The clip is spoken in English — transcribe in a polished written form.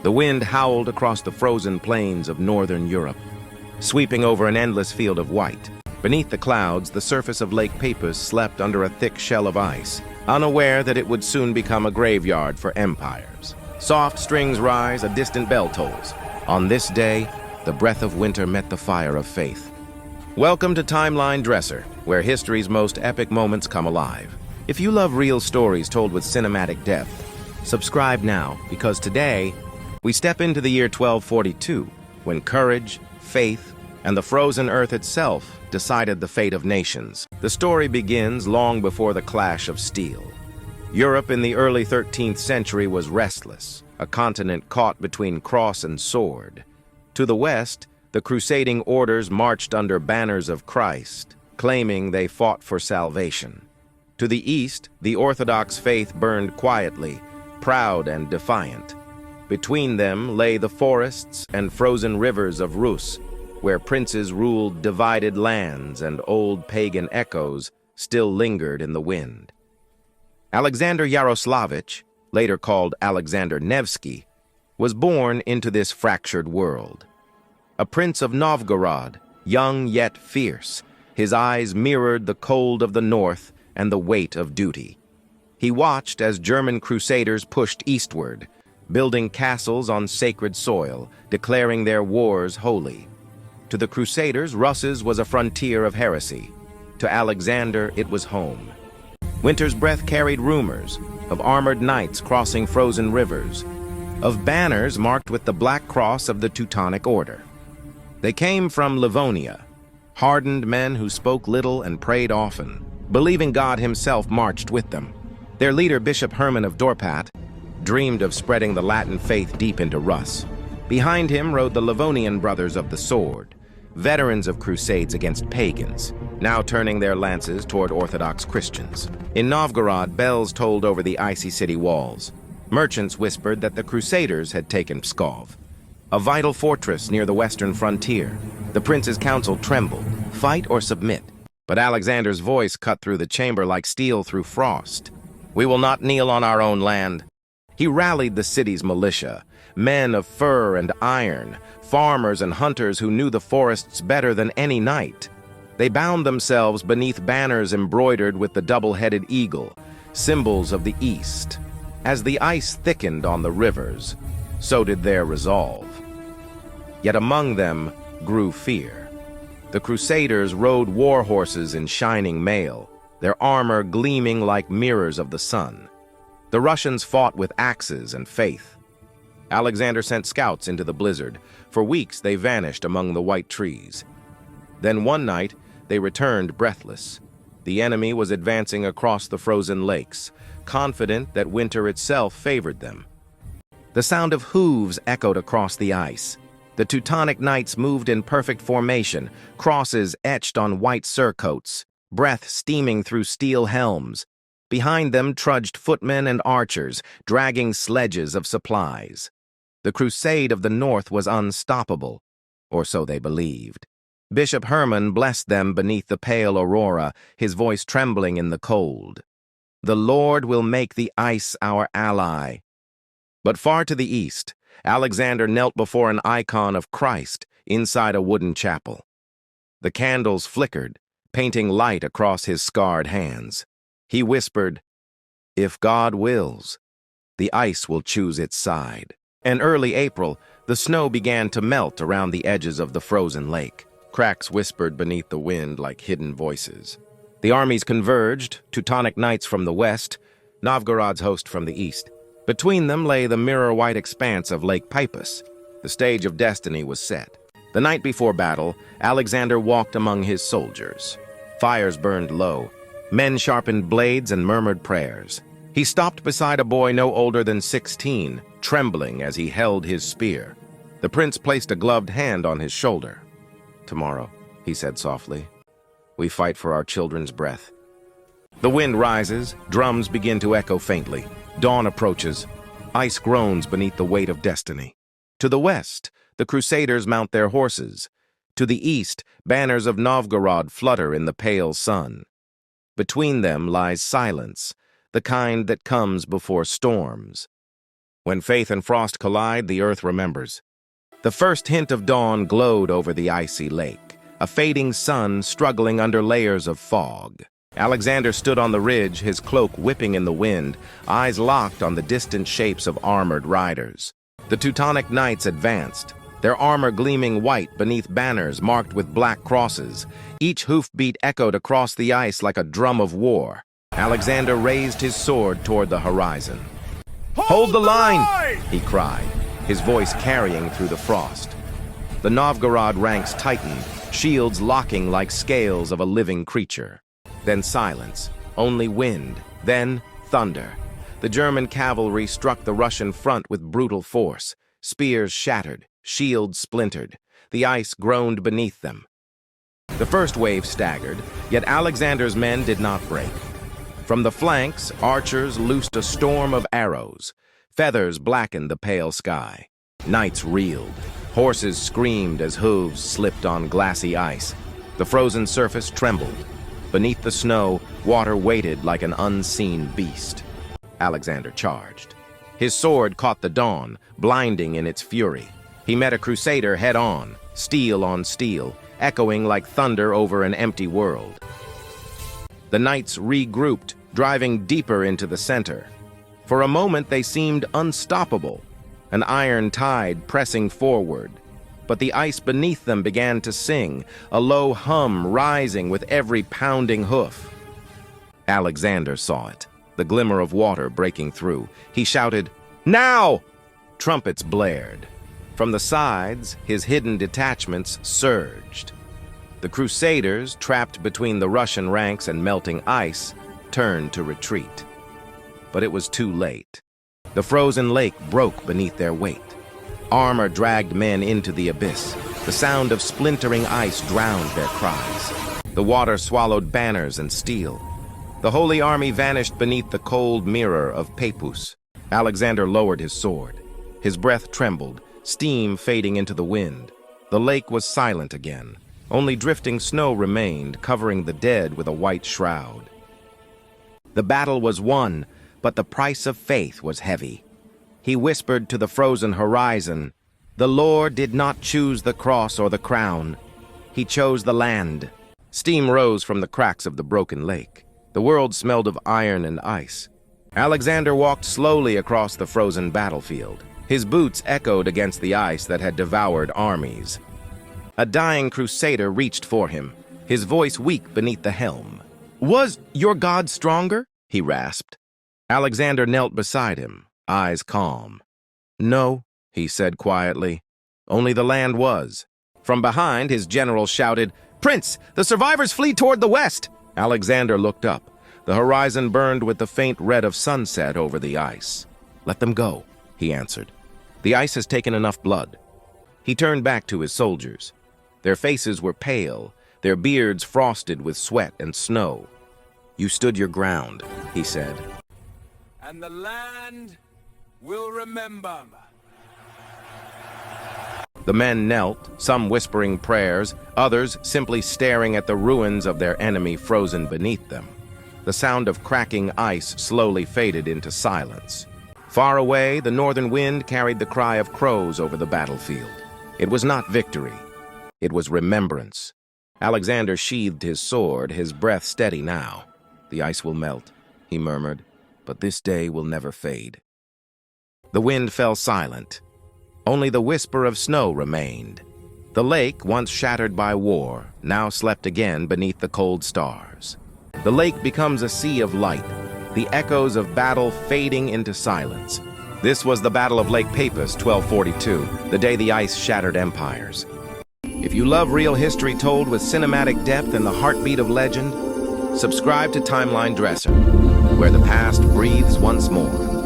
The wind howled across the frozen plains of northern Europe, sweeping over an endless field of white. Beneath the clouds, the surface of Lake Peipus slept under a thick shell of ice, unaware that it would soon become a graveyard for empires. Soft strings rise, a distant bell tolls. On this day, the breath of winter met the fire of faith. Welcome to Timeline Dresser, where history's most epic moments come alive. If you love real stories told with cinematic depth, subscribe now, because today, we step into the year 1242, when courage, faith, and the frozen earth itself decided the fate of nations. The story begins long before the clash of steel. Europe in the early 13th century was restless, a continent caught between cross and sword. To the west, the crusading orders marched under banners of Christ, claiming they fought for salvation. To the east, the Orthodox faith burned quietly, proud and defiant. Between them lay the forests and frozen rivers of Rus, where princes ruled divided lands and old pagan echoes still lingered in the wind. Alexander Yaroslavich, later called Alexander Nevsky, was born into this fractured world. A prince of Novgorod, young yet fierce, his eyes mirrored the cold of the north and the weight of duty. He watched as German crusaders pushed eastward, building castles on sacred soil, declaring their wars holy. To the Crusaders, Rus was a frontier of heresy. To Alexander, it was home. Winter's breath carried rumors of armored knights crossing frozen rivers, of banners marked with the black cross of the Teutonic Order. They came from Livonia, hardened men who spoke little and prayed often, believing God himself marched with them. Their leader, Bishop Herman of Dorpat, dreamed of spreading the Latin faith deep into Rus. Behind him rode the Livonian Brothers of the Sword, veterans of crusades against pagans, now turning their lances toward Orthodox Christians. In Novgorod, bells tolled over the icy city walls. Merchants whispered that the Crusaders had taken Pskov, a vital fortress near the western frontier. The prince's council trembled, fight or submit. But Alexander's voice cut through the chamber like steel through frost. We will not kneel on our own land. He rallied the city's militia, men of fur and iron, farmers and hunters who knew the forests better than any knight. They bound themselves beneath banners embroidered with the double-headed eagle, symbols of the East. As the ice thickened on the rivers, so did their resolve. Yet among them grew fear. The Crusaders rode war horses in shining mail, their armor gleaming like mirrors of the sun. The Russians fought with axes and faith. Alexander sent scouts into the blizzard. For weeks they vanished among the white trees. Then one night they returned breathless. The enemy was advancing across the frozen lakes, confident that winter itself favored them. The sound of hooves echoed across the ice. The Teutonic Knights moved in perfect formation, crosses etched on white surcoats, breath steaming through steel helms. Behind them trudged footmen and archers, dragging sledges of supplies. The crusade of the north was unstoppable, or so they believed. Bishop Herman blessed them beneath the pale aurora, his voice trembling in the cold. The Lord will make the ice our ally. But far to the east, Alexander knelt before an icon of Christ inside a wooden chapel. The candles flickered, painting light across his scarred hands. He whispered, "If God wills, the ice will choose its side." In early April, the snow began to melt around the edges of the frozen lake. Cracks whispered beneath the wind like hidden voices. The armies converged, Teutonic Knights from the west, Novgorod's host from the east. Between them lay the mirror-white expanse of Lake Peipus. The stage of destiny was set. The night before battle, Alexander walked among his soldiers. Fires burned low. Men sharpened blades and murmured prayers. He stopped beside a boy no older than 16, trembling as he held his spear. The prince placed a gloved hand on his shoulder. "Tomorrow," he said softly, "we fight for our children's breath." The wind rises, drums begin to echo faintly. Dawn approaches. Ice groans beneath the weight of destiny. To the west, the Crusaders mount their horses. To the east, banners of Novgorod flutter in the pale sun. Between them lies silence, the kind that comes before storms. When faith and frost collide, the earth remembers. The first hint of dawn glowed over the icy lake, a fading sun struggling under layers of fog. Alexander stood on the ridge, his cloak whipping in the wind, eyes locked on the distant shapes of armored riders. The Teutonic Knights advanced, their armor gleaming white beneath banners marked with black crosses. Each hoofbeat echoed across the ice like a drum of war. Alexander raised his sword toward the horizon. "Hold the line!" he cried, his voice carrying through the frost. The Novgorod ranks tightened, shields locking like scales of a living creature. Then silence, only wind, then thunder. The German cavalry struck the Russian front with brutal force. Spears shattered, shields splintered. The ice groaned beneath them. The first wave staggered, yet Alexander's men did not break. From the flanks, archers loosed a storm of arrows. Feathers blackened the pale sky. Knights reeled. Horses screamed as hooves slipped on glassy ice. The frozen surface trembled. Beneath the snow, water waited like an unseen beast. Alexander charged. His sword caught the dawn, blinding in its fury. He met a crusader head-on, steel on steel, echoing like thunder over an empty world. The knights regrouped, driving deeper into the center. For a moment they seemed unstoppable, an iron tide pressing forward. But the ice beneath them began to sing, a low hum rising with every pounding hoof. Alexander saw it, the glimmer of water breaking through. He shouted, "Now!" Trumpets blared. From the sides, his hidden detachments surged. The crusaders, trapped between the Russian ranks and melting ice, turned to retreat. But it was too late. The frozen lake broke beneath their weight. Armor dragged men into the abyss. The sound of splintering ice drowned their cries. The water swallowed banners and steel. The Holy Army vanished beneath the cold mirror of Peipus. Alexander lowered his sword. His breath trembled, steam fading into the wind. The lake was silent again. Only drifting snow remained, covering the dead with a white shroud. The battle was won, but the price of faith was heavy. He whispered to the frozen horizon, "The Lord did not choose the cross or the crown. He chose the land." Steam rose from the cracks of the broken lake. The world smelled of iron and ice. Alexander walked slowly across the frozen battlefield. His boots echoed against the ice that had devoured armies. A dying crusader reached for him, his voice weak beneath the helm. "Was your God stronger?" he rasped. Alexander knelt beside him, eyes calm. "No," he said quietly. "Only the land was." From behind, his general shouted, "Prince, the survivors flee toward the west!" Alexander looked up. The horizon burned with the faint red of sunset over the ice. "Let them go," he answered. "The ice has taken enough blood." He turned back to his soldiers. Their faces were pale, their beards frosted with sweat and snow. "You stood your ground," he said. "And the land will remember." The men knelt, some whispering prayers, others simply staring at the ruins of their enemy frozen beneath them. The sound of cracking ice slowly faded into silence. Far away, the northern wind carried the cry of crows over the battlefield. It was not victory. It was remembrance. Alexander sheathed his sword, his breath steady now. "The ice will melt," he murmured, "but this day will never fade." The wind fell silent. Only the whisper of snow remained. The lake, once shattered by war, now slept again beneath the cold stars. The lake becomes a sea of light, the echoes of battle fading into silence. This was the Battle of Lake Peipus, 1242, the day the ice shattered empires. If you love real history told with cinematic depth and the heartbeat of legend, subscribe to Timeline Dresser, where the past breathes once more.